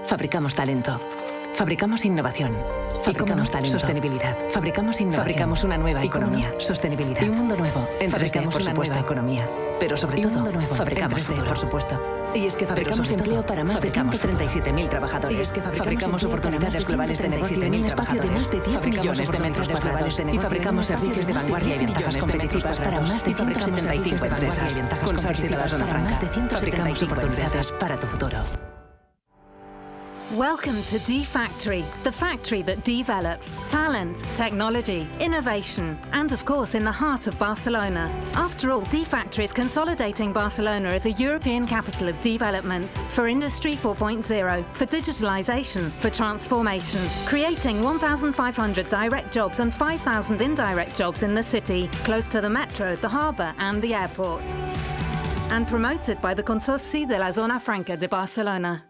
Fabricamos talento. Fabricamos innovación. Fabricamos talento. Sostenibilidad. Fabricamos innovación. Fabricamos una nueva economía. Sostenibilidad. Y un mundo nuevo. Fabricamos una nueva economía. Pero sobre todo, fabricamos futuro, por supuesto. Y es que fabricamos empleo para más de 137.000 trabajadores. Y es que fabricamos oportunidades globales de negocio en un espacio de más de 10 millones de metros cuadrados. Y fabricamos servicios de vanguardia y ventajas competitivas para más de 175 empresas. Consorcio de la Zona Franca. Fabricamos oportunidades para tu futuro. Welcome to D-Factory, the factory that develops talent, technology, innovation, and of course in the heart of Barcelona. After all, D-Factory is consolidating Barcelona as a European capital of development for Industry 4.0, for digitalization, for transformation, creating 1,500 direct jobs and 5,000 indirect jobs in the city, close to the metro, the harbour and the airport. And promoted by the Consorci de la Zona Franca de Barcelona.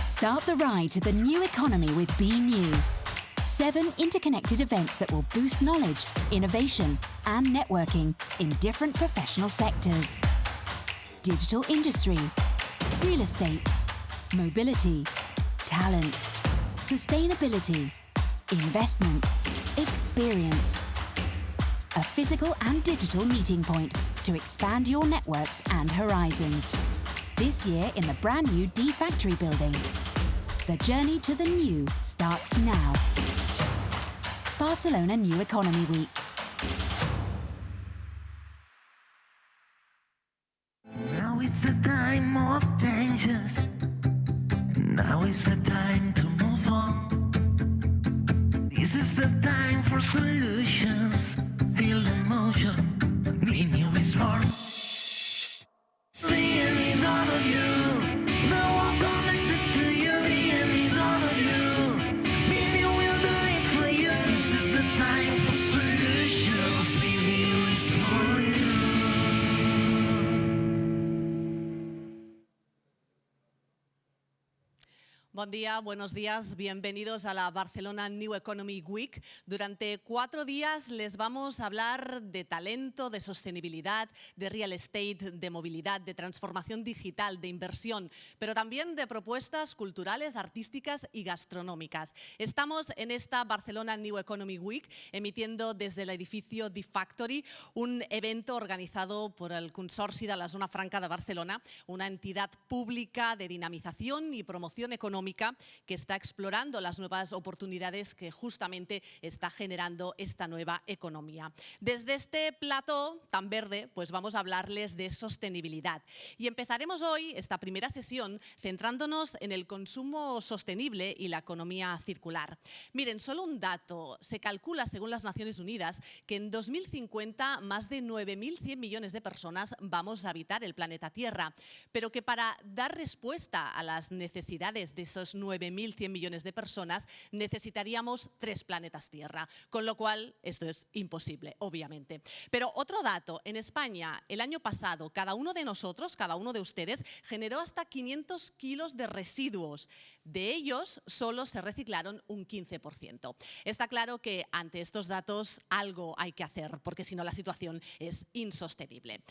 Start the ride to the new economy with BeNew. 7 interconnected events that will boost knowledge, innovation, and networking in different professional sectors. Digital industry, real estate, mobility, talent, sustainability, investment, experience. A physical and digital meeting point to expand your networks and horizons. This year in the brand new D-Factory building. The journey to the new starts now. Barcelona New Economy Week. Now it's the time of changes. Now is the time to move on. This is the time for solutions. Feel the motion. BeNew is born. Buen día, buenos días, bienvenidos a la Barcelona New Economy Week. Durante 4 días les vamos a hablar de talento, de sostenibilidad, de real estate, de movilidad, de transformación digital, de inversión, pero también de propuestas culturales, artísticas y gastronómicas. Estamos en esta Barcelona New Economy Week emitiendo desde el edificio D-Factory, un evento organizado por el Consorci de la Zona Franca de Barcelona, una entidad pública de dinamización y promoción económica que está explorando las nuevas oportunidades que justamente está generando esta nueva economía. Desde este plató tan verde, pues vamos a hablarles de sostenibilidad. Y empezaremos hoy esta primera sesión centrándonos en el consumo sostenible y la economía circular. Miren, solo un dato. Se calcula, según las Naciones Unidas, que en 2050 más de 9.100 millones de personas vamos a habitar el planeta Tierra, pero que para dar respuesta a las necesidades de esos 9.100 millones de personas necesitaríamos 3 planetas Tierra, con lo cual esto es imposible, obviamente. Pero otro dato, en España el año pasado cada uno de nosotros, cada uno de ustedes, generó hasta 500 kilos de residuos. De ellos solo se reciclaron un 15%. Está claro que ante estos datos algo hay que hacer, porque si no la situación es insostenible.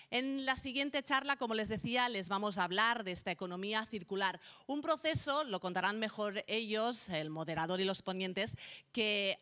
En la siguiente charla, como les decía, les vamos a hablar de esta economía circular, un proceso, lo contarán mejor ellos, el moderador y los ponentes, que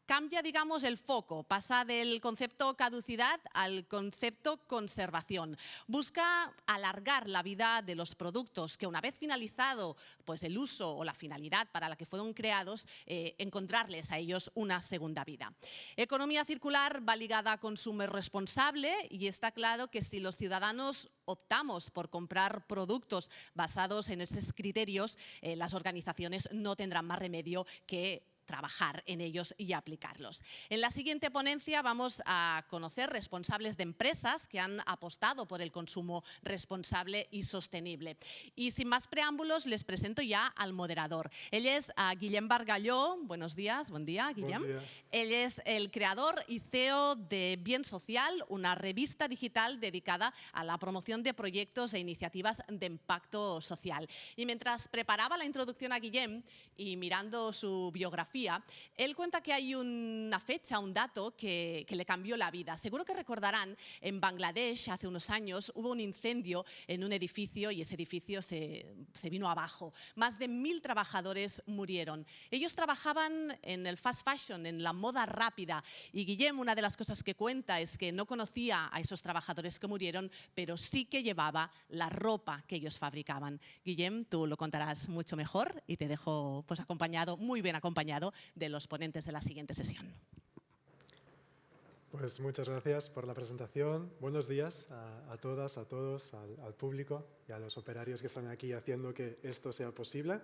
cambia, digamos, el foco, pasa del concepto caducidad al concepto conservación. Busca alargar la vida de los productos que una vez finalizado pues, el uso o la finalidad para la que fueron creados, encontrarles a ellos una segunda vida. Economía circular va ligada a consumo responsable y está claro que si los ciudadanos optamos por comprar productos basados en esos criterios, las organizaciones no tendrán más remedio que trabajar en ellos y aplicarlos. En la siguiente ponencia vamos a conocer responsables de empresas que han apostado por el consumo responsable y sostenible. Y sin más preámbulos, les presento ya al moderador. Él es Guillem Bargalló. Buenos días, buen día, Guillem. Buen día. Él es el creador y CEO de Bien Social, una revista digital dedicada a la promoción de proyectos e iniciativas de impacto social. Y mientras preparaba la introducción a Guillem y mirando su biografía, fotografía, él cuenta que hay una fecha, un dato que le cambió la vida. Seguro que recordarán, en Bangladesh hace unos años hubo un incendio en un edificio y ese edificio se vino abajo. Más de 1000 trabajadores murieron. Ellos trabajaban en el fast fashion, en la moda rápida, y Guillem, una de las cosas que cuenta es que no conocía a esos trabajadores que murieron, pero sí que llevaba la ropa que ellos fabricaban. Guillem, tú lo contarás mucho mejor y te dejo pues acompañado, muy bien acompañado, de los ponentes de la siguiente sesión. Pues muchas gracias por la presentación. Buenos días a todas, a todos, al público y a los operarios que están aquí haciendo que esto sea posible.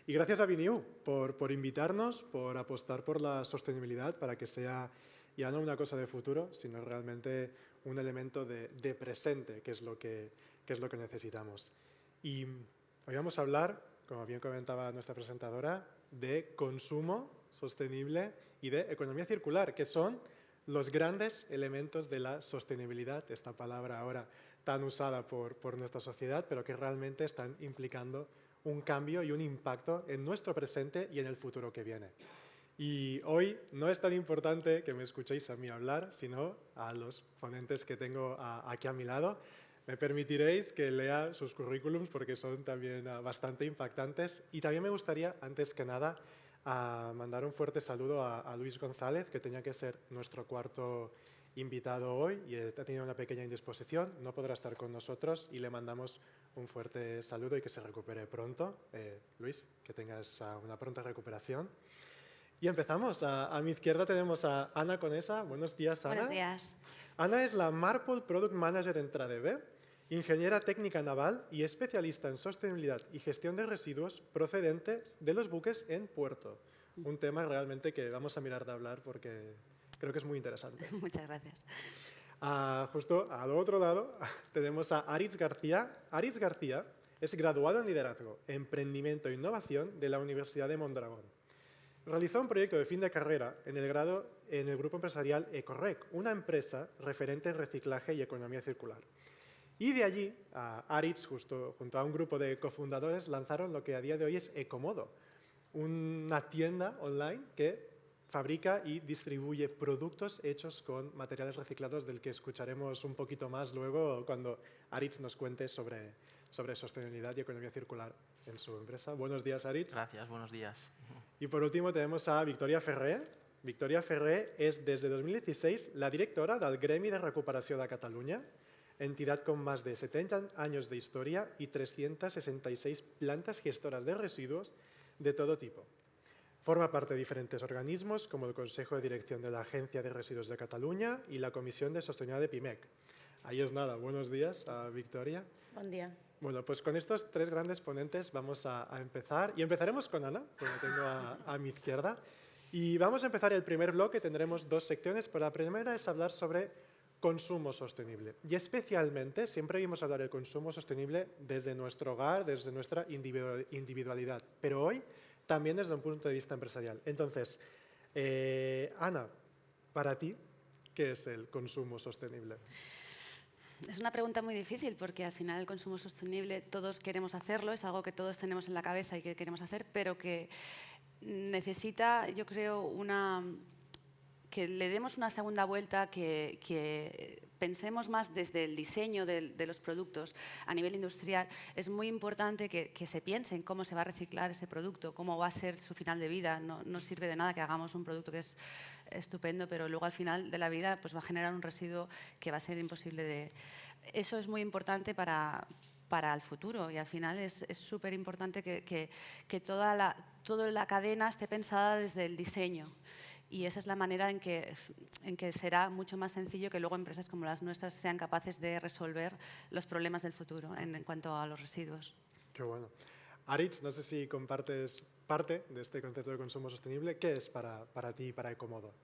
Y gracias a BeNew por invitarnos, por apostar por la sostenibilidad para que sea ya no una cosa de futuro, sino realmente un elemento de presente, que es lo que necesitamos. Y hoy vamos a hablar, como bien comentaba nuestra presentadora, de consumo sostenible y de economía circular, que son los grandes elementos de la sostenibilidad, esta palabra ahora tan usada por nuestra sociedad, pero que realmente están implicando un cambio y un impacto en nuestro presente y en el futuro que viene. Y hoy no es tan importante que me escuchéis a mí hablar, sino a los ponentes que tengo aquí a mi lado. Me permitiréis que lea sus currículums porque son también bastante impactantes. Y también me gustaría, antes que nada, mandar un fuerte saludo a Luis González, que tenía que ser nuestro cuarto invitado hoy y ha tenido una pequeña indisposición, no podrá estar con nosotros y le mandamos un fuerte saludo y que se recupere pronto. Luis, que tengas una pronta recuperación. Y empezamos. A mi izquierda tenemos a Ana Conesa. Buenos días, Ana. Buenos días. Ana es la Marpol Product Manager en Tradeve, ingeniera técnica naval y especialista en sostenibilidad y gestión de residuos procedente de los buques en puerto. Un tema realmente que vamos a mirar de hablar porque creo que es muy interesante. Muchas gracias. Justo al otro lado tenemos a Aritz García. Aritz García es graduado en Liderazgo, Emprendimiento e Innovación de la Universidad de Mondragón. Realizó un proyecto de fin de carrera en el grupo empresarial Ecorrec, una empresa referente en reciclaje y economía circular. Y de allí, Aritz, junto a un grupo de cofundadores, lanzaron lo que a día de hoy es Ecomodo, una tienda online que fabrica y distribuye productos hechos con materiales reciclados, del que escucharemos un poquito más luego cuando Aritz nos cuente sobre sostenibilidad y economía circular en su empresa. Buenos días, Aritz. Gracias, buenos días. Y por último tenemos a Victoria Ferrer. Victoria Ferrer és des de 2016 la directora del Gremi de Recuperació de Catalunya, entidad con más de 70 años de historia y 366 plantas gestoras de residuos de todo tipo. Forma parte de diferentes organismos como el Consejo de Dirección de la Agencia de Residuos de Cataluña y la Comisión de Sostenibilidad de PIMEC. Ahí es nada. Buenos días, Victoria. Buen día. Bueno, pues con estos tres grandes ponentes vamos a empezar. Y empezaremos con Ana, que la tengo a mi izquierda. Y vamos a empezar el primer bloque. Tendremos dos secciones, pero la primera es hablar sobre consumo sostenible. Y especialmente, siempre vimos hablar del consumo sostenible desde nuestro hogar, desde nuestra individualidad. Pero hoy también desde un punto de vista empresarial. Entonces, Ana, para ti, ¿qué es el consumo sostenible? Es una pregunta muy difícil porque al final el consumo sostenible todos queremos hacerlo, es algo que todos tenemos en la cabeza y que queremos hacer, pero que necesita, yo creo, que le demos una segunda vuelta, que pensemos más desde el diseño de los productos a nivel industrial. Es muy importante que se piense en cómo se va a reciclar ese producto, cómo va a ser su final de vida. No sirve de nada que hagamos un producto que es estupendo, pero luego al final de la vida pues va a generar un residuo que va a ser imposible de... Eso es muy importante para el futuro y al final es súper importante que toda la cadena esté pensada desde el diseño. Y esa es la manera en que será mucho más sencillo que luego empresas como las nuestras sean capaces de resolver los problemas del futuro en cuanto a los residuos. Qué bueno. Aritz, no sé si compartes parte de este concepto de consumo sostenible. ¿Qué es para ti y para Ecomodo?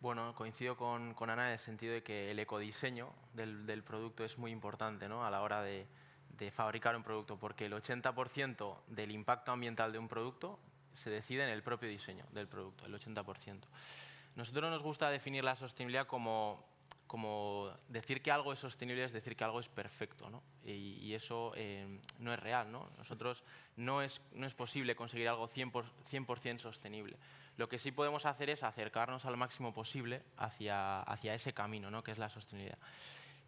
Bueno, coincido con Ana en el sentido de que el ecodiseño del producto es muy importante, ¿no?, a la hora de fabricar un producto, porque el 80% del impacto ambiental de un producto se decide en el propio diseño del producto, el 80%. Nosotros nos gusta definir la sostenibilidad como como decir que algo es sostenible es decir que algo es perfecto, ¿no? Y eso no es real, ¿no? Nosotros no es posible conseguir algo 100% sostenible. Lo que sí podemos hacer es acercarnos al máximo posible hacia ese camino, ¿no? Que es la sostenibilidad.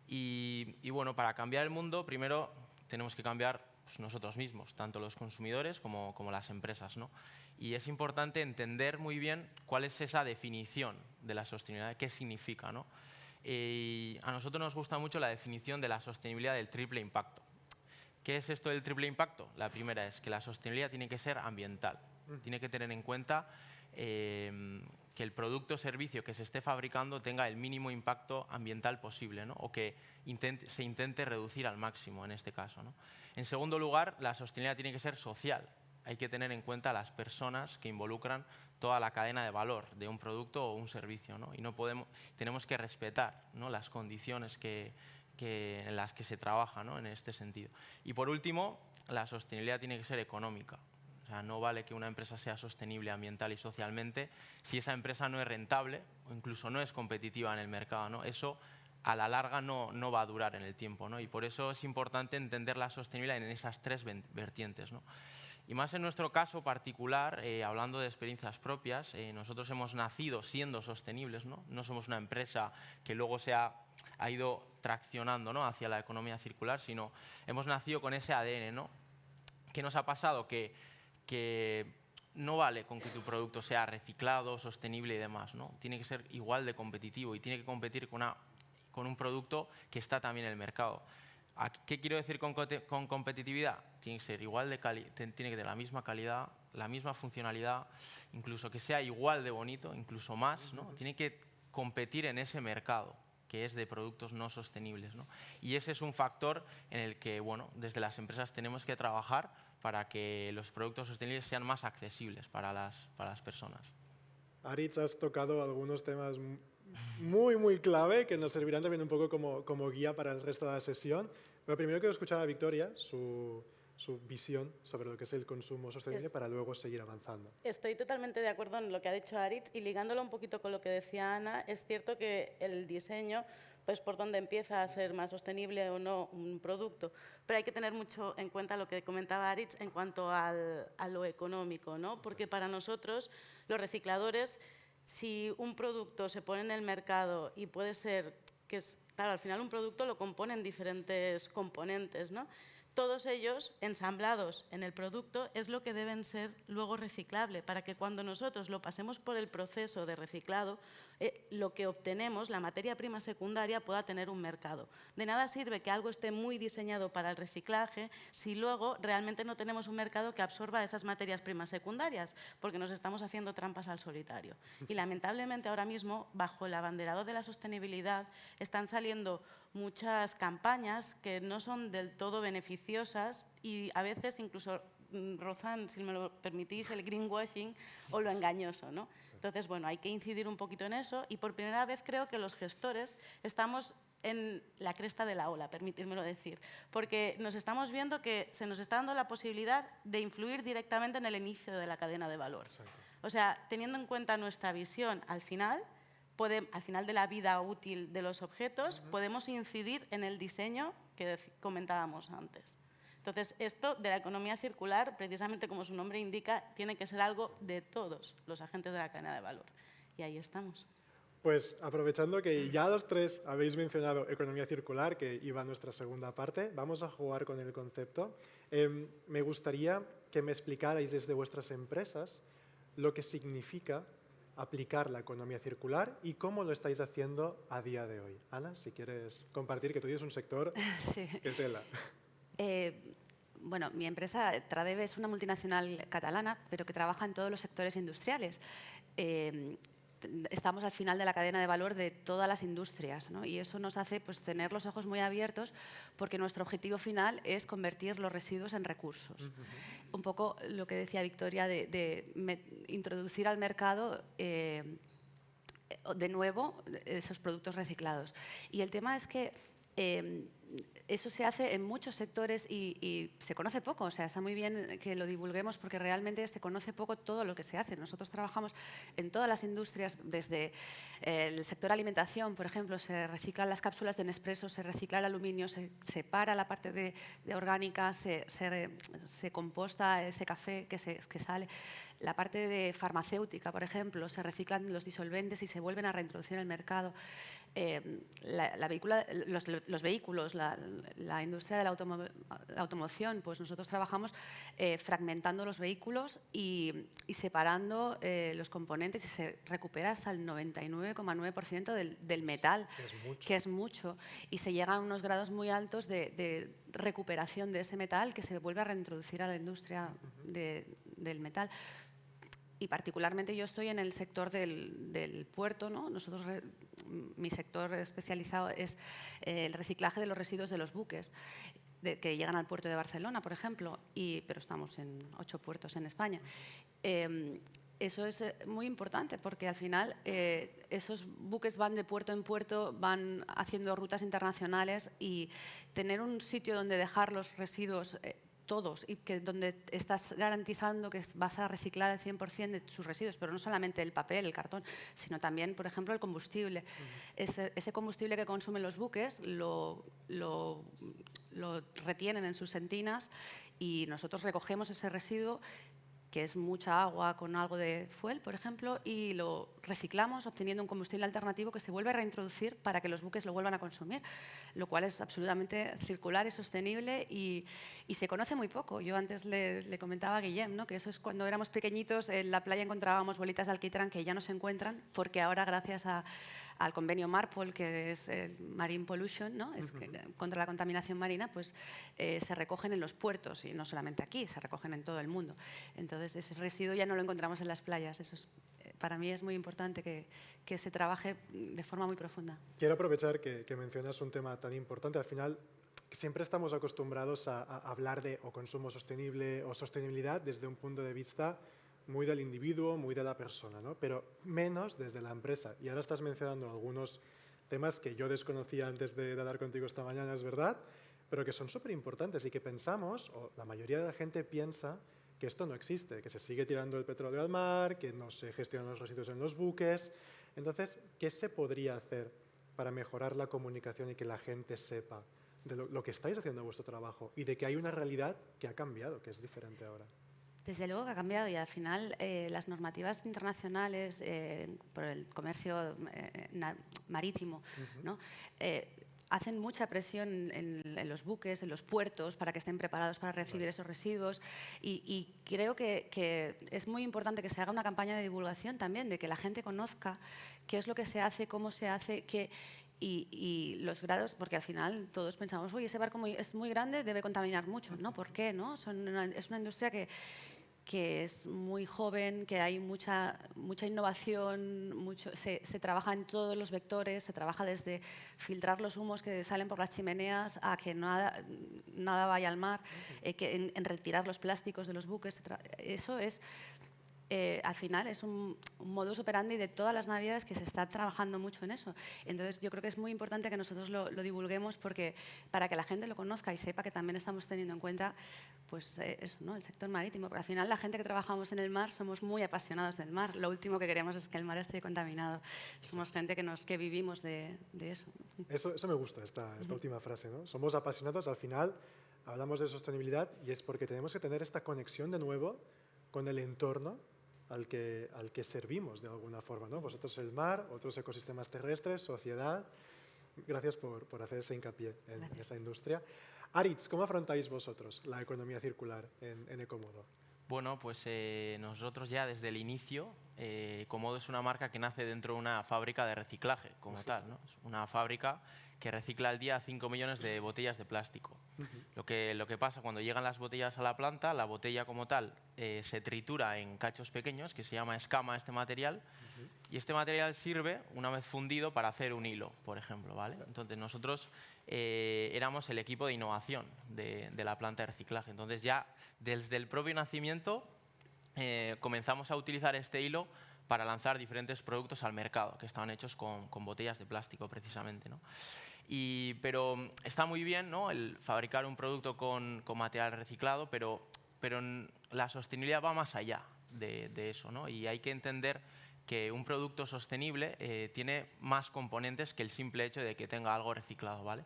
Y bueno, para cambiar el mundo, primero tenemos que cambiar pues, nosotros mismos, tanto los consumidores como las empresas, ¿no? Y es importante entender muy bien cuál es esa definición de la sostenibilidad, qué significa, ¿no? Y a nosotros nos gusta mucho la definición de la sostenibilidad del triple impacto. ¿Qué es esto del triple impacto? La primera es que la sostenibilidad tiene que ser ambiental, tiene que tener en cuenta que el producto o servicio que se esté fabricando tenga el mínimo impacto ambiental posible, ¿no? O que se intente reducir al máximo en este caso, ¿no? En segundo lugar, la sostenibilidad tiene que ser social. Hay que tener en cuenta a las personas que involucran toda la cadena de valor de un producto o un servicio, ¿no? Y tenemos que respetar, ¿no? Las condiciones en las que se trabaja, ¿no? En este sentido. Y por último, la sostenibilidad tiene que ser económica. O sea, no vale que una empresa sea sostenible ambiental y socialmente si esa empresa no es rentable o incluso no es competitiva en el mercado, ¿no? Eso a la larga no va a durar en el tiempo, ¿no? Y por eso es importante entender la sostenibilidad en esas tres vertientes, ¿no? Y más en nuestro caso particular, hablando de experiencias propias, nosotros hemos nacido siendo sostenibles, ¿no? No somos una empresa que luego ha ido traccionando, ¿no? Hacia la economía circular, sino hemos nacido con ese ADN, ¿no? ¿Qué nos ha pasado? Que no vale con que tu producto sea reciclado, sostenible y demás, ¿no? Tiene que ser igual de competitivo y tiene que competir con un producto que está también en el mercado. ¿Qué quiero decir con competitividad? Tiene que ser igual tiene que tener la misma calidad, la misma funcionalidad, incluso que sea igual de bonito, incluso más, ¿no? Tiene que competir en ese mercado que es de productos no sostenibles, ¿no? Y ese es un factor en el que, bueno, desde las empresas tenemos que trabajar para que los productos sostenibles sean más accesibles para las personas. Aritz, has tocado algunos temas muy clave que nos servirán también un poco como guía para el resto de la sesión. Pero primero quiero escuchar a Victoria, su visión sobre lo que es el consumo sostenible para luego seguir avanzando. Estoy totalmente de acuerdo en lo que ha dicho Aritz y ligándolo un poquito con lo que decía Ana, es cierto que el diseño, pues por donde empieza a ser más sostenible o no un producto, pero hay que tener mucho en cuenta lo que comentaba Aritz en cuanto a lo económico, ¿no? Porque para nosotros, los recicladores, si un producto se pone en el mercado y puede ser que, claro, al final un producto lo componen diferentes componentes, ¿no? Todos ellos ensamblados en el producto es lo que deben ser luego reciclable, para que cuando nosotros lo pasemos por el proceso de reciclado, lo que obtenemos, la materia prima secundaria, pueda tener un mercado. De nada sirve que algo esté muy diseñado para el reciclaje si luego realmente no tenemos un mercado que absorba esas materias primas secundarias, porque nos estamos haciendo trampas al solitario. Y lamentablemente ahora mismo, bajo el abanderado de la sostenibilidad, están saliendo muchas campañas que no son del todo beneficiosas y a veces incluso rozan, si me lo permitís, el greenwashing o lo engañoso, ¿no? Entonces, bueno, hay que incidir un poquito en eso y por primera vez creo que los gestores estamos en la cresta de la ola, permitírmelo decir, porque nos estamos viendo que se nos está dando la posibilidad de influir directamente en el inicio de la cadena de valor. Exacto. O sea, teniendo en cuenta nuestra visión al final de la vida útil de los objetos, podemos incidir en el diseño que comentábamos antes. Entonces, esto de la economía circular, precisamente como su nombre indica, tiene que ser algo de todos los agentes de la cadena de valor. Y ahí estamos. Pues aprovechando que ya los tres habéis mencionado economía circular, que iba a nuestra segunda parte, vamos a jugar con el concepto. Me gustaría que me explicarais desde vuestras empresas lo que significa aplicar la economía circular y cómo lo estáis haciendo a día de hoy. Ana, si quieres compartir, que tú tienes un sector que tela. Bueno, mi empresa, Tradeve, es una multinacional catalana, pero que trabaja en todos los sectores industriales. Estamos al final de la cadena de valor de todas las industrias, ¿no? Y eso nos hace pues, tener los ojos muy abiertos porque nuestro objetivo final es convertir los residuos en recursos. Un poco lo que decía Victoria de introducir al mercado de nuevo esos productos reciclados. Y el tema es que eso se hace en muchos sectores y se conoce poco. O sea, está muy bien que lo divulguemos porque realmente se conoce poco todo lo que se hace. Nosotros trabajamos en todas las industrias, desde el sector alimentación, por ejemplo, se reciclan las cápsulas de Nespresso, se recicla el aluminio, se separa la parte de orgánica, se composta ese café que sale. La parte de farmacéutica, por ejemplo, se reciclan los disolventes y se vuelven a reintroducir en el mercado. Los vehículos, la industria de la automoción, pues nosotros trabajamos fragmentando los vehículos y separando los componentes y se recupera hasta el 99,9% del metal, que es mucho. Y se llegan a unos grados muy altos de recuperación de ese metal que se vuelve a reintroducir a la industria del metal. Y particularmente yo estoy en el sector del puerto, ¿no? Mi sector especializado es el reciclaje de los residuos de los buques que llegan al puerto de Barcelona, por ejemplo, pero estamos en 8 puertos en España. Eso es muy importante porque al final esos buques van de puerto en puerto, van haciendo rutas internacionales y tener un sitio donde dejar los residuos todos y donde estás garantizando que vas a reciclar el 100% de sus residuos, pero no solamente el papel, el cartón, sino también, por ejemplo, el combustible. Ese combustible que consumen los buques lo retienen en sus sentinas y nosotros recogemos ese residuo, que es mucha agua con algo de fuel, por ejemplo, y lo reciclamos obteniendo un combustible alternativo que se vuelve a reintroducir para que los buques lo vuelvan a consumir, lo cual es absolutamente circular y sostenible y se conoce muy poco. Yo antes le comentaba a Guillem, ¿no? Que eso es cuando éramos pequeñitos, en la playa encontrábamos bolitas de alquitrán que ya no se encuentran porque ahora, gracias al convenio MARPOL, que es el Marine Pollution, ¿no? Contra la contaminación marina, pues se recogen en los puertos y no solamente aquí, se recogen en todo el mundo. Entonces, ese residuo ya no lo encontramos en las playas. Eso para mí es muy importante que se trabaje de forma muy profunda. Quiero aprovechar que mencionas un tema tan importante. Al final, siempre estamos acostumbrados a hablar de o consumo sostenible o sostenibilidad desde un punto de vista muy del individuo, muy de la persona, ¿no? Pero menos desde la empresa. Y ahora estás mencionando algunos temas que yo desconocía antes de hablar contigo esta mañana, es verdad, pero que son súper importantes y que pensamos, o la mayoría de la gente piensa, que esto no existe, que se sigue tirando el petróleo al mar, que no se gestionan los residuos en los buques. Entonces, ¿qué se podría hacer para mejorar la comunicación y que la gente sepa de lo que estáis haciendo en vuestro trabajo y de que hay una realidad que ha cambiado, que es diferente ahora? Desde luego que ha cambiado y al final las normativas internacionales por el comercio marítimo, ¿no? Hacen mucha presión en los buques, en los puertos, para que estén preparados para recibir esos residuos y creo que es muy importante que se haga una campaña de divulgación también, de que la gente conozca qué es lo que se hace, cómo se hace, y los grados, porque al final todos pensamos, uy, ese barco es muy grande, debe contaminar mucho. ¿No? ¿Por qué? ¿No? Es una industria que es muy joven, que hay mucha innovación, se trabaja en todos los vectores, se trabaja desde filtrar los humos que salen por las chimeneas a que nada vaya al mar, que en retirar los plásticos de los buques. Eso es, al final, es un modus operandi de todas las navieras que se está trabajando mucho en eso. Entonces, yo creo que es muy importante que nosotros lo divulguemos para que la gente lo conozca y sepa que también estamos teniendo en cuenta pues, eso, ¿no? El sector marítimo. Porque al final, la gente que trabajamos en el mar somos muy apasionados del mar. Lo último que queremos es que el mar esté contaminado. Somos gente que vivimos de eso. Eso me gusta, esta última frase, ¿no? Somos apasionados, al final hablamos de sostenibilidad y es porque tenemos que tener esta conexión de nuevo con el entorno al que servimos de alguna forma, ¿no? Vosotros el mar, otros ecosistemas terrestres, sociedad. Gracias por hacer ese hincapié en esa industria. Aritz, ¿cómo afrontáis vosotros la economía circular en Ecomodo? Bueno, pues nosotros ya desde el inicio, Ecomodo es una marca que nace dentro de una fábrica de reciclaje como tal, ¿no? Es una fábrica que recicla al día 5 millones de botellas de plástico. Lo que pasa cuando llegan las botellas a la planta, la botella como tal se tritura en cachos pequeños, que se llama escama este material, y este material sirve, una vez fundido, para hacer un hilo, por ejemplo, ¿vale? Entonces nosotros éramos el equipo de innovación de la planta de reciclaje. Entonces ya desde el propio nacimiento comenzamos a utilizar este hilo para lanzar diferentes productos al mercado, que estaban hechos con botellas de plástico precisamente, ¿no? Pero está muy bien, ¿no?, el fabricar un producto con material reciclado, pero la sostenibilidad va más allá de eso, ¿no? Y hay que entender que un producto sostenible tiene más componentes que el simple hecho de que tenga algo reciclado, ¿vale?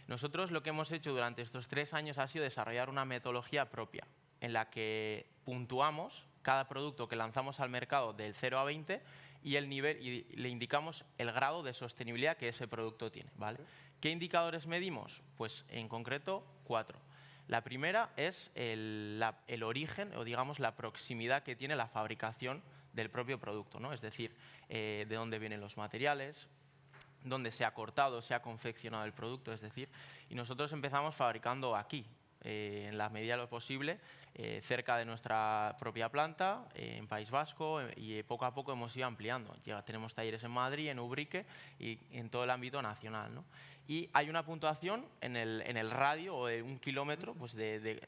Nosotros lo que hemos hecho durante estos 3 años ha sido desarrollar una metodología propia en la que puntuamos cada producto que lanzamos al mercado del 0 a 20 y el nivel, y le indicamos el grado de sostenibilidad que ese producto tiene, ¿vale? ¿Qué indicadores medimos? Pues en concreto 4. La primera es el origen o, digamos, la proximidad que tiene la fabricación del propio producto, ¿no? Es decir, de dónde vienen los materiales, dónde se ha cortado, se ha confeccionado el producto, es decir, y nosotros empezamos fabricando aquí, en la medida de lo posible, cerca de nuestra propia planta, en País Vasco, y poco a poco hemos ido ampliando. Ya tenemos talleres en Madrid, en Ubrique y en todo el ámbito nacional, ¿no? Y hay una puntuación en el radio o de 1 kilómetro, pues de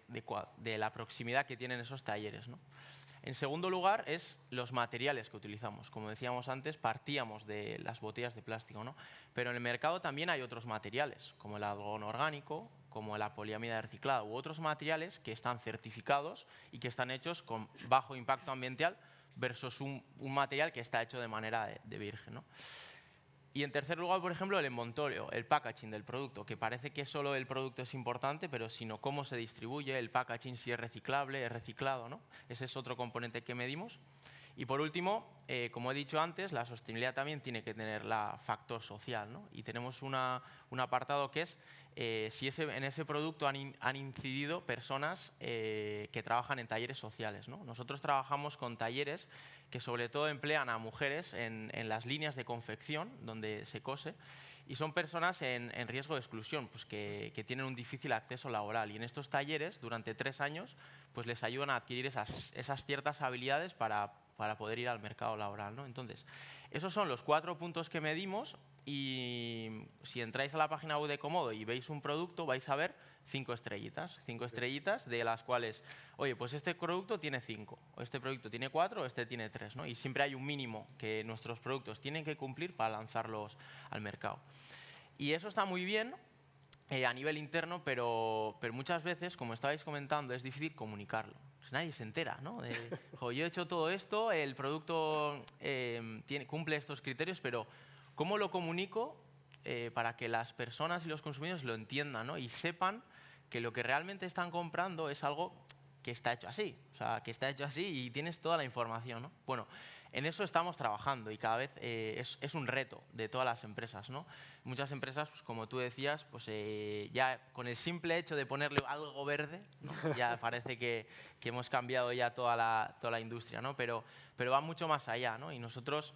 la proximidad que tienen esos talleres, ¿no? En segundo lugar, es los materiales que utilizamos. Como decíamos antes, partíamos de las botellas de plástico, ¿no? Pero en el mercado también hay otros materiales, como el algodón orgánico, como la poliamida reciclada u otros materiales que están certificados y que están hechos con bajo impacto ambiental versus un material que está hecho de manera de virgen, ¿no? Y en tercer lugar, por ejemplo, el envoltorio, el packaging del producto, que parece que solo el producto es importante, pero sino cómo se distribuye, el packaging, si es reciclable, es reciclado, ¿no? Ese es otro componente que medimos. Y por último, como he dicho antes, la sostenibilidad también tiene que tener la factor social, ¿no? Y tenemos un apartado que es si en ese producto han incidido personas que trabajan en talleres sociales, ¿no? Nosotros trabajamos con talleres que sobre todo emplean a mujeres en las líneas de confección donde se cose, y son personas en riesgo de exclusión, pues que tienen un difícil acceso laboral. Y en estos talleres, durante 3 años, pues les ayudan a adquirir esas ciertas habilidades para poder ir al mercado laboral, ¿no? Entonces, esos son los 4 puntos que medimos, y si entráis a la página web de Comodo y veis un producto, vais a ver 5 estrellitas. 5 estrellitas de las cuales, oye, pues este producto tiene 5, o este producto tiene 4, o este tiene 3, ¿no? Y siempre hay un mínimo que nuestros productos tienen que cumplir para lanzarlos al mercado. Y eso está muy bien a nivel interno, pero muchas veces, como estabais comentando, es difícil comunicarlo. Pues nadie se entera, ¿no? Yo he hecho todo esto, el producto cumple estos criterios, pero ¿cómo lo comunico para que las personas y los consumidores lo entiendan, ¿no? Y sepan que lo que realmente están comprando es algo que está hecho así, o sea, que está hecho así y tienes toda la información, ¿no? Bueno, en eso estamos trabajando y cada vez es un reto de todas las empresas, ¿no? Muchas empresas, pues, como tú decías, pues ya con el simple hecho de ponerle algo verde, ¿no? Ya parece que hemos cambiado ya toda la industria, ¿no? Pero va mucho más allá, ¿no? Y nosotros,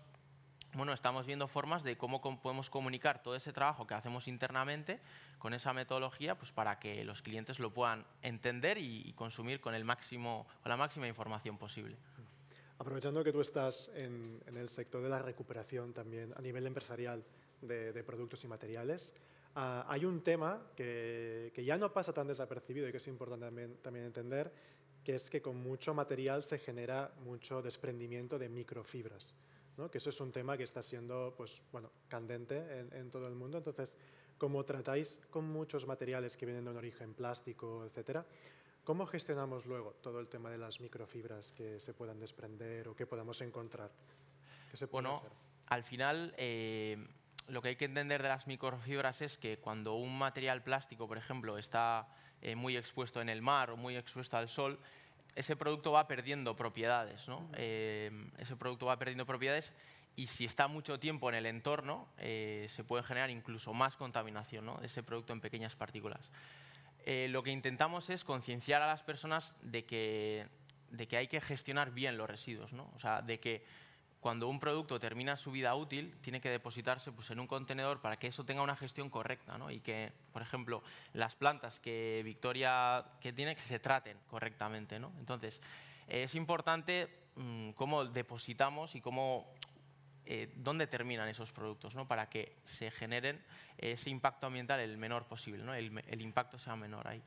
bueno, estamos viendo formas de cómo podemos comunicar todo ese trabajo que hacemos internamente con esa metodología, pues para que los clientes lo puedan entender y consumir con la máxima información posible. Aprovechando que tú estás en el sector de la recuperación también a nivel empresarial de productos y materiales, hay un tema que ya no pasa tan desapercibido y que es importante también entender, que es que con mucho material se genera mucho desprendimiento de microfibras, ¿no? Que eso es un tema que está siendo, pues, bueno, candente en todo el mundo. Entonces, como tratáis con muchos materiales que vienen de un origen plástico, etcétera, ¿cómo gestionamos luego todo el tema de las microfibras que se puedan desprender o que podamos encontrar? ¿Qué se puede hacer? Al final, lo que hay que entender de las microfibras es que cuando un material plástico, por ejemplo, está muy expuesto en el mar o muy expuesto al sol, ese producto va perdiendo propiedades, ¿no? Ese producto va perdiendo propiedades, y si está mucho tiempo en el entorno, se puede generar incluso más contaminación, ¿no? De ese producto en pequeñas partículas. Lo que intentamos es concienciar a las personas de que hay que gestionar bien los residuos, ¿no? O sea, de que cuando un producto termina su vida útil, tiene que depositarse, pues, en un contenedor para que eso tenga una gestión correcta, ¿no? Y que, por ejemplo, las plantas que Victoria tiene, que se traten correctamente, ¿no? Entonces, es importante cómo depositamos y dónde terminan esos productos, ¿no? Para que se generen ese impacto ambiental el menor posible, ¿no? El impacto sea menor ahí.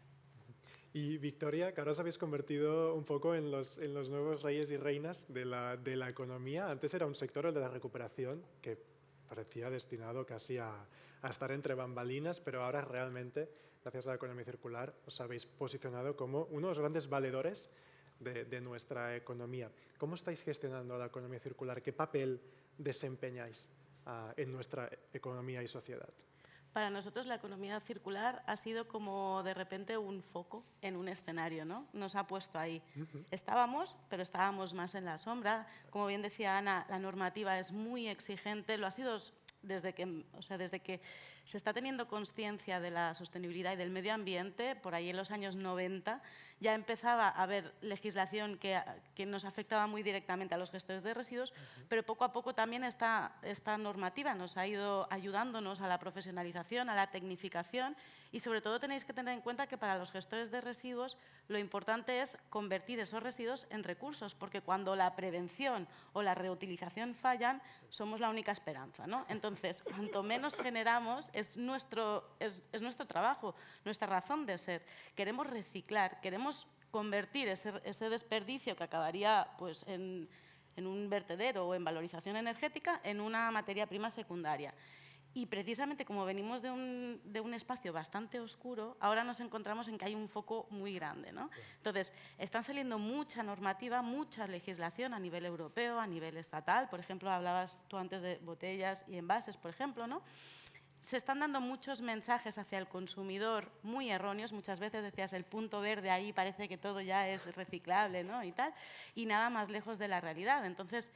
Y Victoria, que ahora os habéis convertido un poco en los nuevos reyes y reinas de la economía. Antes era un sector, el de la recuperación, que parecía destinado casi a a estar entre bambalinas, pero ahora realmente, gracias a la economía circular, os habéis posicionado como uno de los grandes valedores de nuestra economía. ¿Cómo estáis gestionando la economía circular? ¿Qué papel desempeñáis en nuestra economía y sociedad? Para nosotros la economía circular ha sido como de repente un foco en un escenario, ¿no? Nos ha puesto ahí. Estábamos, pero estábamos más en la sombra. Como bien decía Ana, la normativa es muy exigente, lo ha sido desde que se está teniendo conciencia de la sostenibilidad y del medio ambiente, por ahí en los años 90, ya empezaba a haber legislación que nos afectaba muy directamente a los gestores de residuos, pero poco a poco también esta normativa nos ha ido ayudándonos a la profesionalización, a la tecnificación y sobre todo tenéis que tener en cuenta que para los gestores de residuos lo importante es convertir esos residuos en recursos, porque cuando la prevención o la reutilización fallan, somos la única esperanza, ¿no? Entonces, cuanto menos generamos, es nuestro trabajo, nuestra razón de ser. Queremos reciclar, queremos convertir ese desperdicio que acabaría pues, en un vertedero o en valorización energética en una materia prima secundaria. Y precisamente como venimos de un espacio bastante oscuro, ahora nos encontramos en que hay un foco muy grande, ¿no? Entonces, están saliendo mucha normativa, mucha legislación a nivel europeo, a nivel estatal. Por ejemplo, hablabas tú antes de botellas y envases, por ejemplo, ¿no? Se están dando muchos mensajes hacia el consumidor muy erróneos. Muchas veces decías el punto verde, ahí parece que todo ya es reciclable, ¿no? Y tal, y nada más lejos de la realidad. Entonces,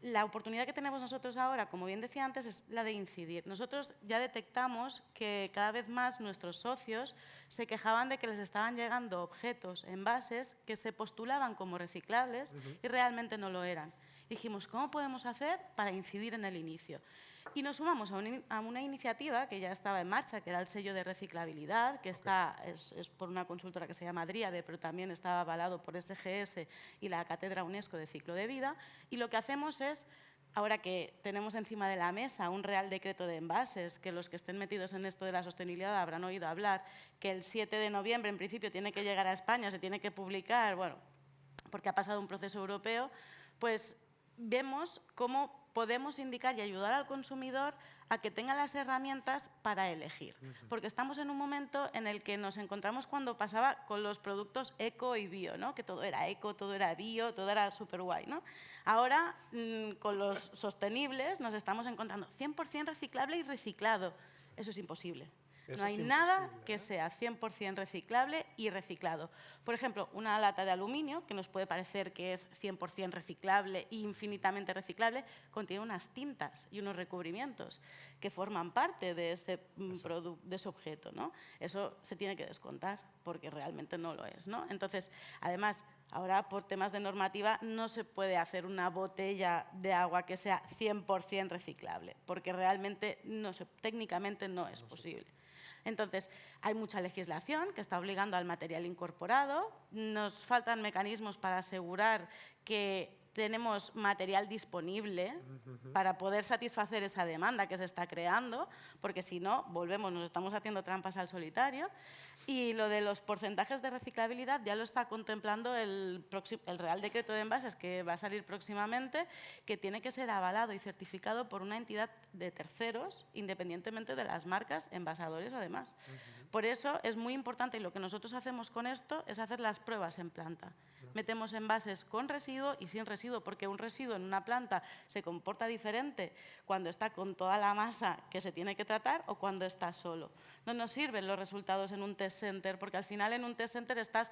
la oportunidad que tenemos nosotros ahora, como bien decía antes, es la de incidir. Nosotros ya detectamos que cada vez más nuestros socios se quejaban de que les estaban llegando objetos, envases, que se postulaban como reciclables y realmente no lo eran. Dijimos, ¿cómo podemos hacer para incidir en el inicio? Y nos sumamos a una iniciativa que ya estaba en marcha, que era el sello de reciclabilidad, que es por una consultora que se llama Dríade, pero también está avalado por SGS y la Cátedra UNESCO de Ciclo de Vida. Y lo que hacemos es, ahora que tenemos encima de la mesa un Real Decreto de Envases, que los que estén metidos en esto de la sostenibilidad habrán oído hablar, que el 7 de noviembre en principio tiene que llegar a España, se tiene que publicar, bueno, porque ha pasado un proceso europeo, pues vemos cómo podemos indicar y ayudar al consumidor a que tenga las herramientas para elegir. Porque estamos en un momento en el que nos encontramos cuando pasaba con los productos eco y bio, ¿no? Que todo era eco, todo era bio, todo era súper guay, ¿no? Ahora, con los sostenibles, nos estamos encontrando 100% reciclable y reciclado. Eso es imposible. No hay nada que sea 100% reciclable y reciclado. Por ejemplo, una lata de aluminio, que nos puede parecer que es 100% reciclable e infinitamente reciclable, contiene unas tintas y unos recubrimientos que forman parte de ese objeto, ¿no? Eso se tiene que descontar porque realmente no lo es, ¿no? Entonces, además, ahora por temas de normativa no se puede hacer una botella de agua que sea 100% reciclable porque realmente técnicamente no es posible. Entonces, hay mucha legislación que está obligando al material incorporado. Nos faltan mecanismos para asegurar que tenemos material disponible para poder satisfacer esa demanda que se está creando, porque si no, nos estamos haciendo trampas al solitario. Y lo de los porcentajes de reciclabilidad ya lo está contemplando el Real Decreto de Envases, que va a salir próximamente, que tiene que ser avalado y certificado por una entidad de terceros, independientemente de las marcas, envasadores o demás. Por eso es muy importante, y lo que nosotros hacemos con esto es hacer las pruebas en planta. Metemos envases con residuo y sin residuo, porque un residuo en una planta se comporta diferente cuando está con toda la masa que se tiene que tratar o cuando está solo. No nos sirven los resultados en un test center, porque al final en un test center estás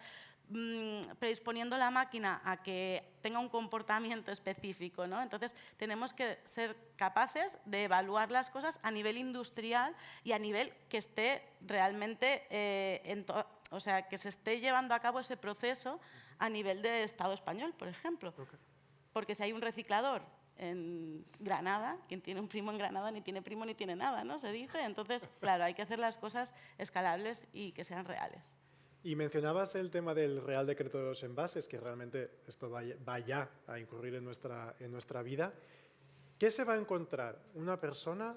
predisponiendo la máquina a que tenga un comportamiento específico, ¿no? Entonces, tenemos que ser capaces de evaluar las cosas a nivel industrial y a nivel que esté realmente, o sea, que se esté llevando a cabo ese proceso a nivel de Estado español, por ejemplo. Porque si hay un reciclador en Granada, quien tiene un primo en Granada ni tiene primo ni tiene nada, ¿no? Se dice. Entonces, claro, hay que hacer las cosas escalables y que sean reales. Y mencionabas el tema del Real Decreto de los Envases, que realmente esto va ya a incurrir en nuestra vida. ¿Qué se va a encontrar una persona,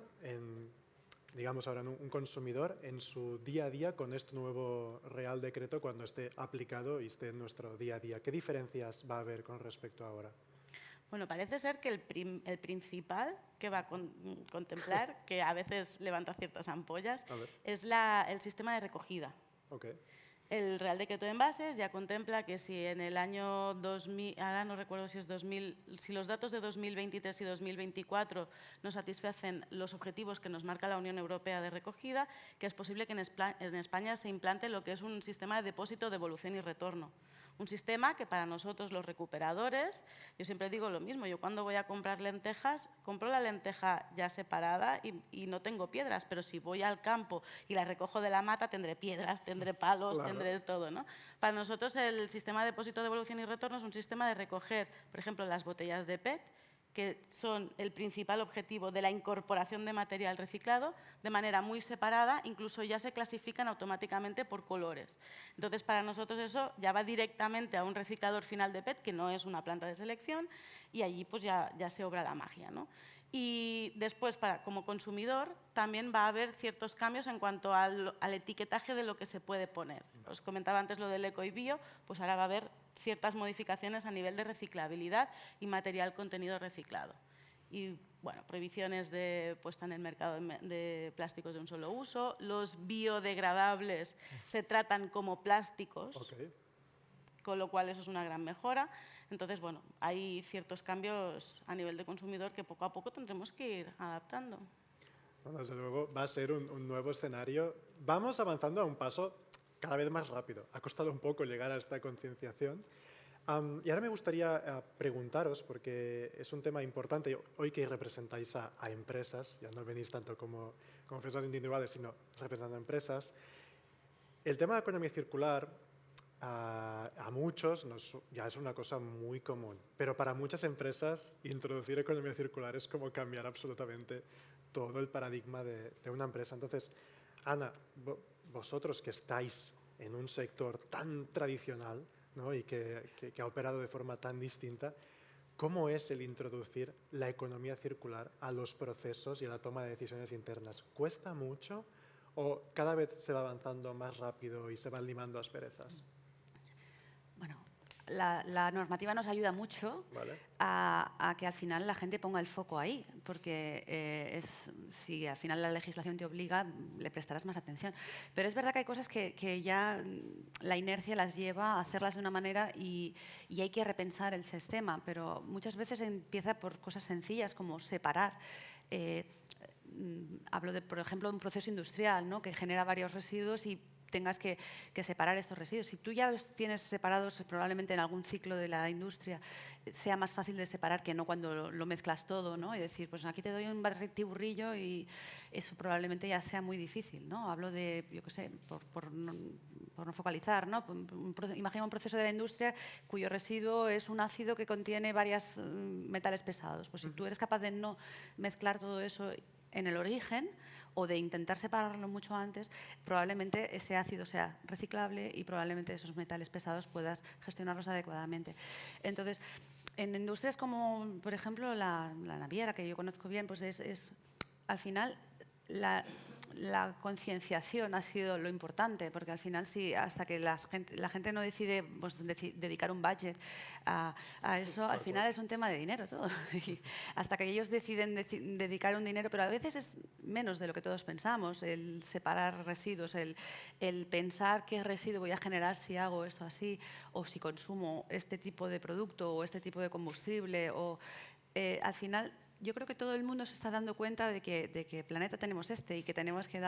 digamos ahora un consumidor, en su día a día con este nuevo Real Decreto cuando esté aplicado y esté en nuestro día a día? ¿Qué diferencias va a haber con respecto a ahora? Bueno, parece ser que el principal que va a contemplar, que a veces levanta ciertas ampollas, es el sistema de recogida. Okay. El Real Decreto de Envases ya contempla que si en el año 2000, ahora no recuerdo si es 2000, si los datos de 2023 y 2024 no satisfacen los objetivos que nos marca la Unión Europea de recogida, que es posible que en España se implante lo que es un sistema de depósito, devolución y retorno. Un sistema que para nosotros los recuperadores, yo siempre digo lo mismo, yo cuando voy a comprar lentejas, compro la lenteja ya separada y no tengo piedras, pero si voy al campo y la recojo de la mata, tendré piedras, tendré palos, tendré todo, ¿no? Para nosotros el sistema de depósito, devolución y retorno es un sistema de recoger, por ejemplo, las botellas de PET, que son el principal objetivo de la incorporación de material reciclado, de manera muy separada, incluso ya se clasifican automáticamente por colores. Entonces, para nosotros eso ya va directamente a un reciclador final de PET, que no es una planta de selección, y allí pues ya se obra la magia, ¿no? Y después, como consumidor, también va a haber ciertos cambios en cuanto al etiquetaje de lo que se puede poner. Os comentaba antes lo del eco y bio, pues ahora va a haber ciertas modificaciones a nivel de reciclabilidad y material contenido reciclado. Y, bueno, prohibiciones de puesta en el mercado de plásticos de un solo uso. Los biodegradables se tratan como plásticos, con lo cual eso es una gran mejora. Entonces, bueno, hay ciertos cambios a nivel de consumidor que poco a poco tendremos que ir adaptando. Bueno, desde luego va a ser un nuevo escenario. Vamos avanzando a un paso cada vez más rápido. Ha costado un poco llegar a esta concienciación. Y ahora me gustaría preguntaros, porque es un tema importante, hoy que representáis a empresas, ya no venís tanto como personas individuales, sino representando a empresas, el tema de la economía circular a muchos ya es una cosa muy común, pero para muchas empresas introducir economía circular es como cambiar absolutamente todo el paradigma de una empresa. Entonces, Ana, vosotros que estáis en un sector tan tradicional, ¿no? Y que ha operado de forma tan distinta, ¿cómo es el introducir la economía circular a los procesos y a la toma de decisiones internas? ¿Cuesta mucho o cada vez se va avanzando más rápido y se van limando asperezas? Bueno, la normativa nos ayuda mucho a que al final la gente ponga el foco ahí, porque si al final la legislación te obliga, le prestarás más atención. Pero es verdad que hay cosas que ya la inercia las lleva a hacerlas de una manera y hay que repensar el sistema, pero muchas veces empieza por cosas sencillas como separar. Hablo, por ejemplo, de un proceso industrial, ¿no? Que genera varios residuos y tengas que separar estos residuos. Si tú ya los tienes separados, probablemente en algún ciclo de la industria sea más fácil de separar que no cuando lo mezclas todo, ¿no? Y decir, pues aquí te doy un batiburrillo y eso probablemente ya sea muy difícil, ¿no? Hablo de, yo qué sé, por no focalizar, ¿no? Imagina un proceso de la industria cuyo residuo es un ácido que contiene varios metales pesados. Pues si tú eres capaz de no mezclar todo eso en el origen o de intentar separarlo mucho antes, probablemente ese ácido sea reciclable y probablemente esos metales pesados puedas gestionarlos adecuadamente. Entonces, en industrias como, por ejemplo, la naviera, que yo conozco bien, pues es al final la concienciación ha sido lo importante, porque al final hasta que la gente no decide pues, dedicar un budget a eso, al final es un tema de dinero todo. Hasta que ellos deciden dedicar un dinero, pero a veces es menos de lo que todos pensamos, el separar residuos, el pensar qué residuo voy a generar si hago esto así, o si consumo este tipo de producto o este tipo de combustible, o al final yo creo que todo el mundo se está dando cuenta de que planeta tenemos y que tenemos que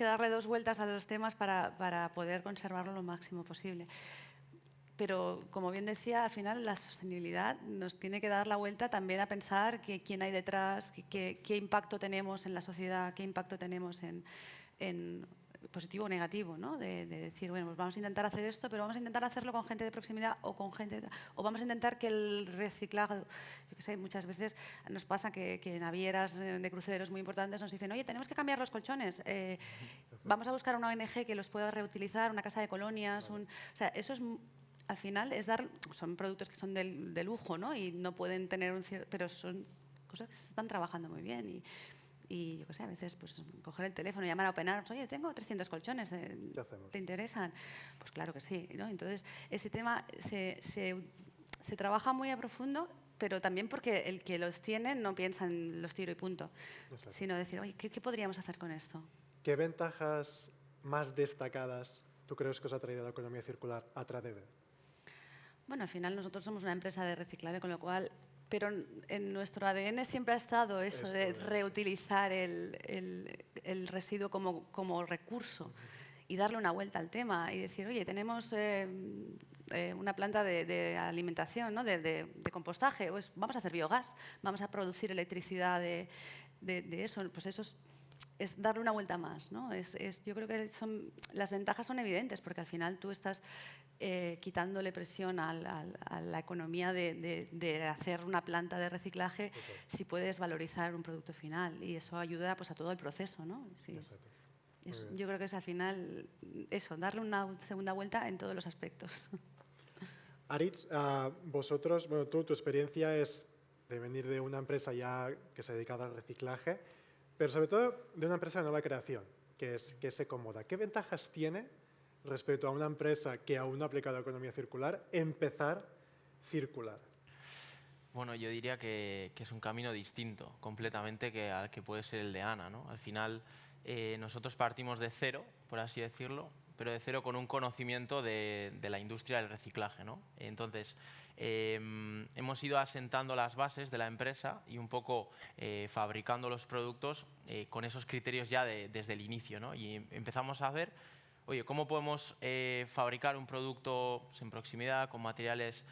darle dos vueltas a los temas para poder conservarlo lo máximo posible. Pero, como bien decía, al final la sostenibilidad nos tiene que dar la vuelta también a pensar quién hay detrás, qué impacto tenemos en la sociedad, qué impacto tenemos en positivo o negativo, ¿no? De decir, bueno, pues vamos a intentar hacer esto, pero vamos a intentar hacerlo con gente de proximidad o vamos a intentar que el reciclado, yo qué sé, muchas veces nos pasa que navieras de cruceros muy importantes nos dicen, oye, tenemos que cambiar los colchones, vamos a buscar una ONG que los pueda reutilizar, una casa de colonias, o sea, eso es... Al final son productos que son de lujo, ¿no? Y no pueden tener pero son cosas que se están trabajando muy bien y yo qué sé, a veces pues coger el teléfono y llamar a Open-Arms, oye, tengo 300 colchones, ¿te interesan? Pues claro que sí, ¿no? Entonces, ese tema se trabaja muy a profundo, pero también porque el que los tiene no piensa en los tiro y punto, sino decir, oye, ¿qué podríamos hacer con esto? ¿Qué ventajas más destacadas tú crees que os ha traído la economía circular a Tradeve? Bueno, al final nosotros somos una empresa de reciclaje, con lo cual, pero en nuestro ADN siempre ha estado eso de reutilizar el residuo como recurso y darle una vuelta al tema y decir, oye, tenemos una planta de alimentación, ¿no? de compostaje, pues vamos a hacer biogás, vamos a producir electricidad de eso, pues eso es darle una vuelta más, ¿no? Yo creo que las ventajas son evidentes, porque al final tú estás quitándole presión a la economía de hacer una planta de reciclaje si puedes valorizar un producto final, y eso ayuda pues, a todo el proceso, ¿no? Sí, yo creo que es al final eso, darle una segunda vuelta en todos los aspectos. Aritz, vosotros, bueno, tu experiencia es de venir de una empresa ya que se dedicaba al reciclaje, pero sobre todo de una empresa de nueva creación, que es Ecomoda. ¿Qué ventajas tiene respecto a una empresa que aún no ha aplicado la economía circular empezar circular? Bueno, yo diría que es un camino distinto completamente al que puede ser el de Ana, ¿no? Al final, nosotros partimos de cero, por así decirlo, pero de cero con un conocimiento de la industria del reciclaje, ¿no? Entonces, hemos ido asentando las bases de la empresa y un poco fabricando los productos con esos criterios ya desde el inicio, ¿no? Y empezamos a ver, oye, ¿cómo podemos fabricar un producto en proximidad con materiales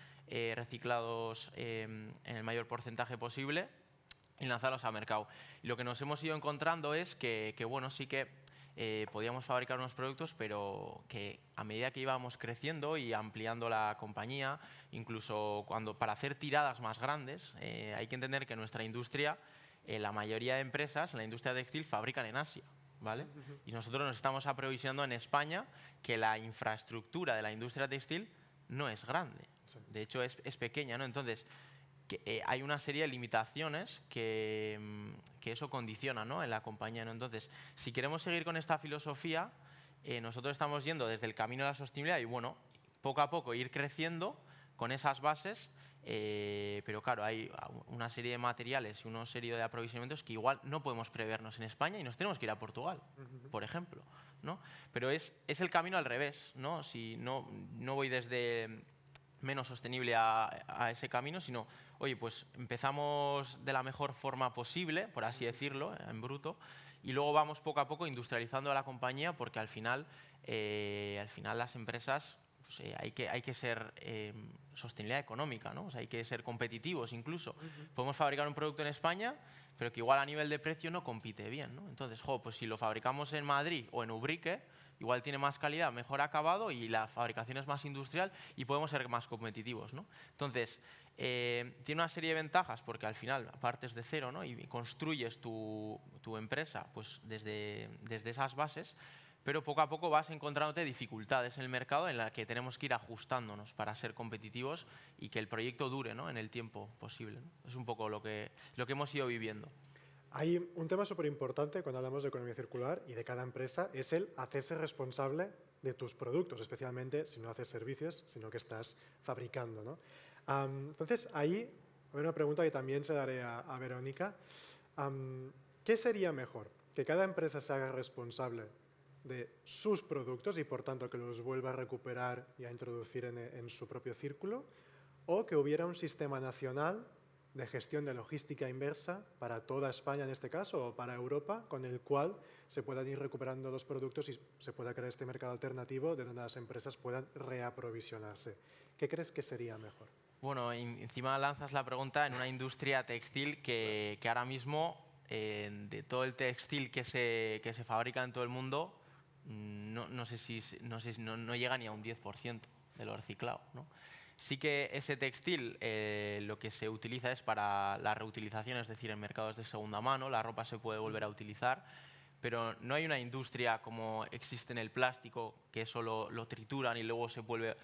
reciclados en el mayor porcentaje posible y lanzarlos al mercado? Y lo que nos hemos ido encontrando es que bueno, sí que podíamos fabricar unos productos, pero que a medida que íbamos creciendo y ampliando la compañía, incluso para hacer tiradas más grandes, hay que entender que nuestra industria, la mayoría de empresas en la industria textil fabrican en Asia, ¿vale? Y nosotros nos estamos aprovisionando en España, que la infraestructura de la industria textil no es grande, de hecho es pequeña, ¿no? Entonces, hay una serie de limitaciones que eso condiciona, ¿no? En la compañía, ¿no? Entonces, si queremos seguir con esta filosofía, nosotros estamos yendo desde el camino de la sostenibilidad y, bueno, poco a poco ir creciendo con esas bases, pero claro, hay una serie de materiales y una serie de aprovisionamientos que igual no podemos prevernos en España y nos tenemos que ir a Portugal, por ejemplo, ¿no? Pero es el camino al revés, ¿no? Si no voy desde menos sostenible a ese camino, sino, oye, pues empezamos de la mejor forma posible, por así decirlo, en bruto, y luego vamos poco a poco industrializando a la compañía, porque al final las empresas, pues, hay que ser sostenibilidad económica, ¿no? O sea, hay que ser competitivos incluso. Podemos fabricar un producto en España, pero que igual a nivel de precio no compite bien, ¿no? Entonces, pues si lo fabricamos en Madrid o en Ubrique, igual tiene más calidad, mejor acabado y la fabricación es más industrial y podemos ser más competitivos, ¿no? Entonces, tiene una serie de ventajas porque al final partes de cero, ¿no? Y construyes tu empresa pues, desde esas bases, pero poco a poco vas encontrándote dificultades en el mercado en las que tenemos que ir ajustándonos para ser competitivos y que el proyecto dure, ¿no? En el tiempo posible, ¿no? Es un poco lo que hemos ido viviendo. Hay un tema súper importante cuando hablamos de economía circular y de cada empresa, es el hacerse responsable de tus productos, especialmente si no haces servicios, sino que estás fabricando, ¿no? Entonces, ahí hay una pregunta que también se daré a Verónica. ¿Qué sería mejor? ¿Que cada empresa se haga responsable de sus productos y, por tanto, que los vuelva a recuperar y a introducir en su propio círculo? ¿O que hubiera un sistema nacional de gestión de logística inversa para toda España en este caso o para Europa, con el cual se puedan ir recuperando los productos y se pueda crear este mercado alternativo de donde las empresas puedan reaprovisionarse? ¿Qué crees que sería mejor? Bueno, encima lanzas la pregunta en una industria textil que ahora mismo, de todo el textil que se fabrica en todo el mundo, no llega ni a un 10% de lo reciclado, ¿no? Sí que ese textil lo que se utiliza es para la reutilización, es decir, en mercados de segunda mano, la ropa se puede volver a utilizar, pero no hay una industria como existe en el plástico, que eso lo trituran y luego se vuelve...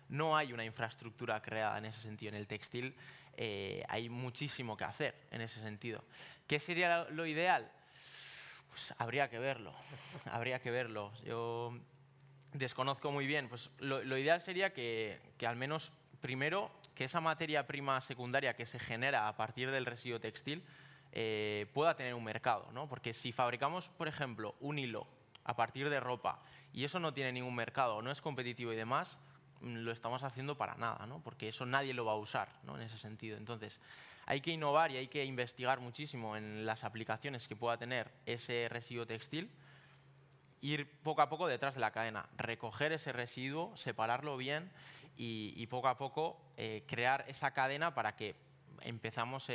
No hay una infraestructura creada en ese sentido. En el textil hay muchísimo que hacer en ese sentido. ¿Qué sería lo ideal? Pues habría que verlo, habría que verlo. Yo desconozco muy bien. Pues lo ideal sería que al menos primero, que esa materia prima secundaria que se genera a partir del residuo textil pueda tener un mercado, ¿no? Porque si fabricamos, por ejemplo, un hilo a partir de ropa y eso no tiene ningún mercado, no es competitivo y demás, lo estamos haciendo para nada, ¿no? Porque eso nadie lo va a usar, ¿no? En ese sentido. Entonces, hay que innovar y hay que investigar muchísimo en las aplicaciones que pueda tener ese residuo textil, ir poco a poco detrás de la cadena, recoger ese residuo, separarlo bien y poco a poco crear esa cadena para que empezamos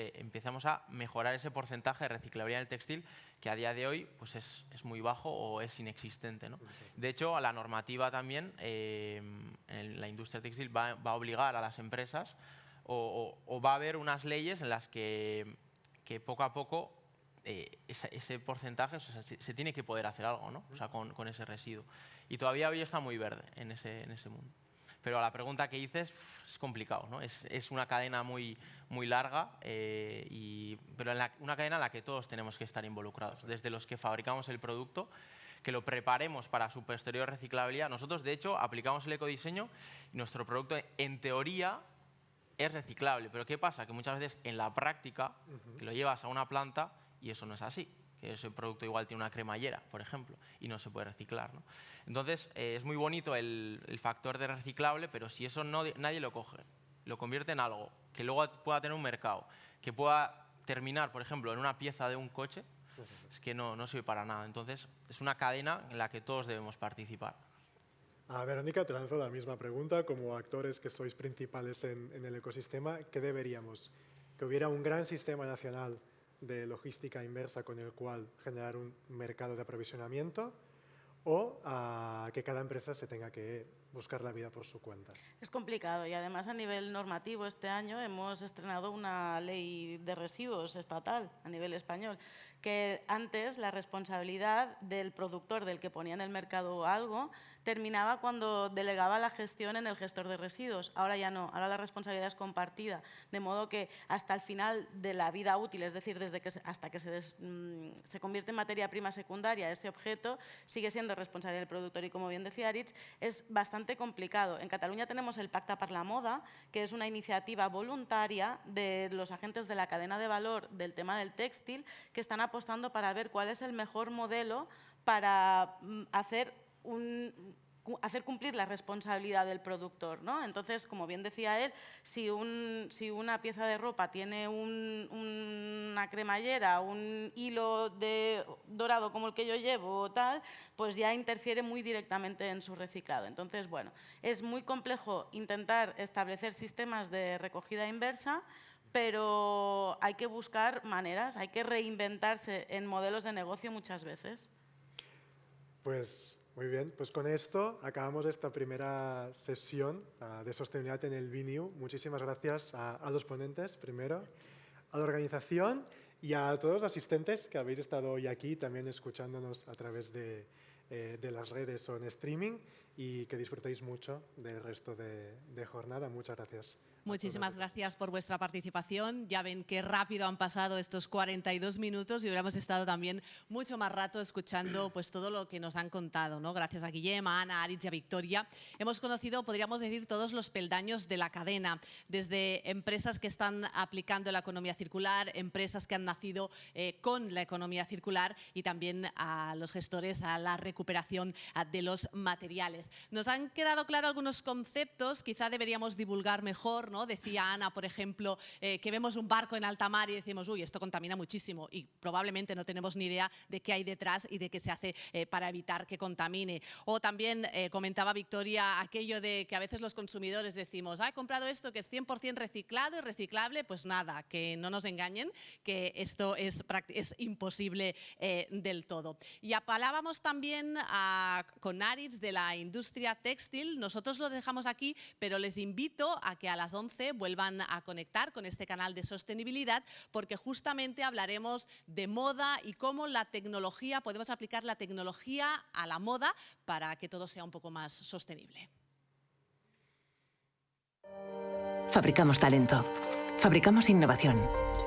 a mejorar ese porcentaje de reciclabilidad del textil que a día de hoy pues es muy bajo o es inexistente, ¿no? De hecho, la normativa también en la industria textil va a obligar a las empresas o va a haber unas leyes en las que poco a poco ese porcentaje, o sea, se tiene que poder hacer algo, ¿no? O sea, con ese residuo. Y todavía hoy está muy verde en ese mundo. Pero a la pregunta que dices es complicado, ¿no? Es una cadena muy larga, pero una cadena en la que todos tenemos que estar involucrados, desde los que fabricamos el producto, que lo preparemos para su posterior reciclabilidad. Nosotros, de hecho, aplicamos el ecodiseño y nuestro producto, en teoría, es reciclable. Pero ¿qué pasa? Que muchas veces en la práctica que lo llevas a una planta y eso no es así. Que ese producto igual tiene una cremallera, por ejemplo, y no se puede reciclar, ¿no? Entonces, es muy bonito el factor de reciclable, pero si eso nadie lo coge, lo convierte en algo que luego pueda tener un mercado, que pueda terminar, por ejemplo, en una pieza de un coche, es que no sirve para nada. Entonces, es una cadena en la que todos debemos participar. A Verónica, te lanzo la misma pregunta. Como actores que sois principales en el ecosistema, ¿qué deberíamos? ¿Que hubiera un gran sistema nacional de logística inversa con el cual generar un mercado de aprovisionamiento o que cada empresa se tenga que buscar la vida por su cuenta? Es complicado y además a nivel normativo este año hemos estrenado una ley de residuos estatal a nivel español, que antes la responsabilidad del productor, del que ponía en el mercado algo, terminaba cuando delegaba la gestión en el gestor de residuos. Ahora ya no, ahora la responsabilidad es compartida, de modo que hasta el final de la vida útil, es decir, hasta que se convierte en materia prima secundaria, ese objeto sigue siendo responsabilidad del productor y, como bien decía Aritz, es bastante complicado. En Cataluña tenemos el Pacte per la Moda, que es una iniciativa voluntaria de los agentes de la cadena de valor del tema del textil, que están apostando para ver cuál es el mejor modelo para hacer cumplir la responsabilidad del productor, ¿no? Entonces, como bien decía él, si una pieza de ropa tiene una cremallera, un hilo dorado como el que yo llevo o tal, pues ya interfiere muy directamente en su reciclado. Entonces, bueno, es muy complejo intentar establecer sistemas de recogida inversa, pero hay que buscar maneras, hay que reinventarse en modelos de negocio muchas veces. Pues muy bien, pues con esto acabamos esta primera sesión de sostenibilidad en el BNew. Muchísimas gracias a los ponentes, primero, a la organización y a todos los asistentes que habéis estado hoy aquí, también escuchándonos a través de las redes o en streaming, y que disfrutéis mucho del resto de jornada. Muchas gracias. Muchísimas gracias por vuestra participación. Ya ven qué rápido han pasado estos 42 minutos y hubiéramos estado también mucho más rato escuchando pues todo lo que nos han contado, ¿no? Gracias a Guillem, a Ana, a Aritz y a Victoria. Hemos conocido, podríamos decir, todos los peldaños de la cadena, desde empresas que están aplicando la economía circular, empresas que han nacido con la economía circular, y también a los gestores a la recuperación de los materiales. Nos han quedado claros algunos conceptos, quizá deberíamos divulgar mejor, ¿no? Decía Ana, por ejemplo, que vemos un barco en alta mar y decimos, uy, esto contamina muchísimo, y probablemente no tenemos ni idea de qué hay detrás y de qué se hace para evitar que contamine. O también comentaba Victoria aquello de que a veces los consumidores decimos, he comprado esto que es 100% reciclado y reciclable. Pues nada, que no nos engañen, que esto es imposible del todo. Y hablábamos también con Aritz de la industria textil. Nosotros lo dejamos aquí, pero les invito a que a las 11 vuelvan a conectar con este canal de sostenibilidad, porque justamente hablaremos de moda y cómo la tecnología, podemos aplicar la tecnología a la moda para que todo sea un poco más sostenible. Fabricamos talento, fabricamos innovación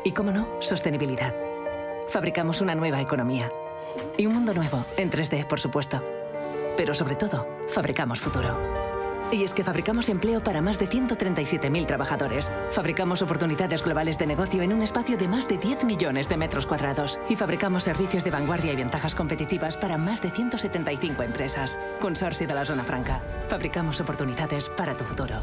y, cómo no, sostenibilidad. Fabricamos una nueva economía y un mundo nuevo, en 3D, por supuesto. Pero sobre todo, fabricamos futuro. Y es que fabricamos empleo para más de 137.000 trabajadores. Fabricamos oportunidades globales de negocio en un espacio de más de 10 millones de metros cuadrados. Y fabricamos servicios de vanguardia y ventajas competitivas para más de 175 empresas. Consorcio de la Zona Franca. Fabricamos oportunidades para tu futuro.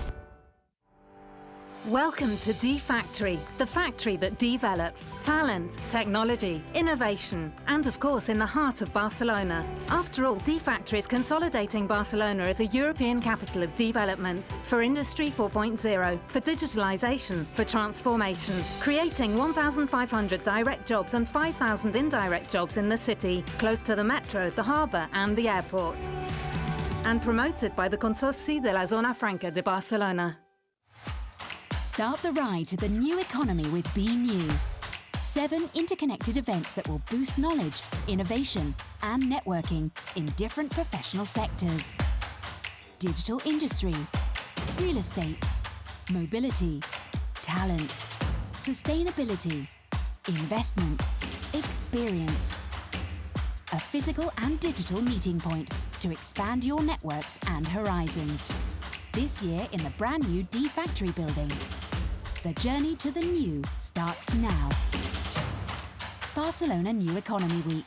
Welcome to D-Factory, the factory that develops talent, technology, innovation, and of course in the heart of Barcelona. After all, D-Factory is consolidating Barcelona as a European capital of development for Industry 4.0, for digitalization, for transformation, creating 1,500 direct jobs and 5,000 indirect jobs in the city, close to the metro, the harbour and the airport. And promoted by the Consorci de la Zona Franca de Barcelona. Start the ride to the new economy with Be New. 7 interconnected events that will boost knowledge, innovation, and networking in different professional sectors. Digital industry, real estate, mobility, talent, sustainability, investment, experience. A physical and digital meeting point to expand your networks and horizons. This year in the brand new D-Factory building. The journey to the new starts now. Barcelona New Economy Week.